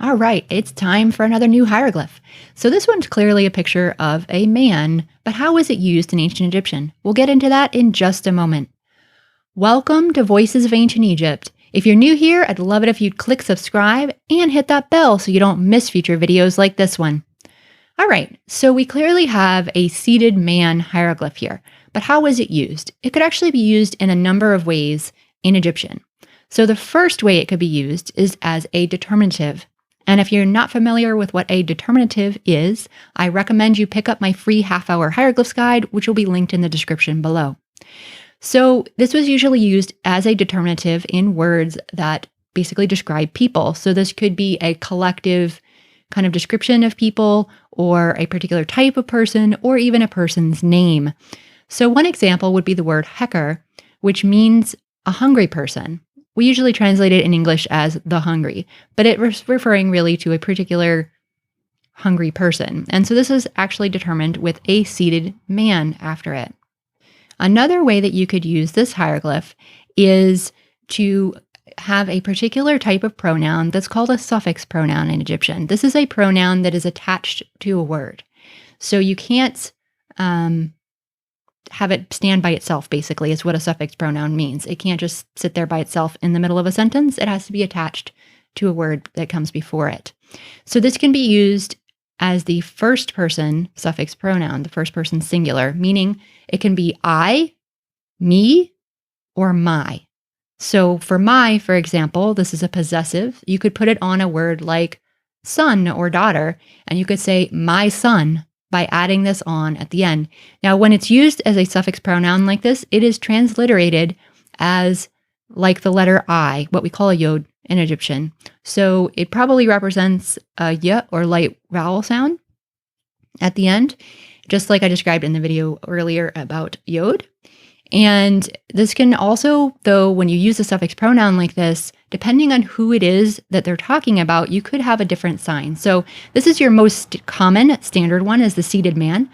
All right, it's time for another new hieroglyph. So this one's clearly a picture of a man, but how was it used in ancient Egyptian? We'll get into that in just a moment. Welcome to Voices of Ancient Egypt. If you're new here, I'd love it if you'd click subscribe and hit that bell so you don't miss future videos like this one. All right, so we clearly have a seated man hieroglyph here, but how was it used? It could actually be used in a number of ways in Egyptian. So the first way it could be used is as a determinative. And if you're not familiar with what a determinative is, I recommend you pick up my free half-hour hieroglyphs guide, which will be linked in the description below. So this was usually used as a determinative in words that basically describe people. So this could be a collective kind of description of people, or a particular type of person, or even a person's name. So one example would be the word heker, which means a hungry person. We usually translate it in English as the hungry, but it was referring really to a particular hungry person. And so this is actually determined with a seated man after it. Another way that you could use this hieroglyph is to have a particular type of pronoun that's called a suffix pronoun in Egyptian. This is a pronoun that is attached to a word. So you can't have it stand by itself, basically, is what a suffix pronoun means. It can't just sit there by itself in the middle of a sentence. It has to be attached to a word that comes before it. So this can be used as the first person suffix pronoun, the first person singular, meaning it can be I, me, or my. So for my, for example, this is a possessive. You could put it on a word like son or daughter, and you could say my son by adding this on at the end. Now, when it's used as a suffix pronoun like this, it is transliterated as like the letter I, what we call a yod in Egyptian. So it probably represents a y or light vowel sound at the end, just like I described in the video earlier about yod. And this can also, though, when you use a suffix pronoun like this, depending on who it is that they're talking about, you could have a different sign. So this is your most common standard one, is the seated man.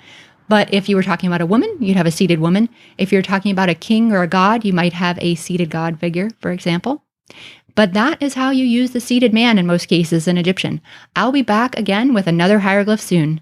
But if you were talking about a woman, you'd have a seated woman. If you're talking about a king or a god, you might have a seated god figure, for example. But that is how you use the seated man in most cases in Egyptian. I'll be back again with another hieroglyph soon.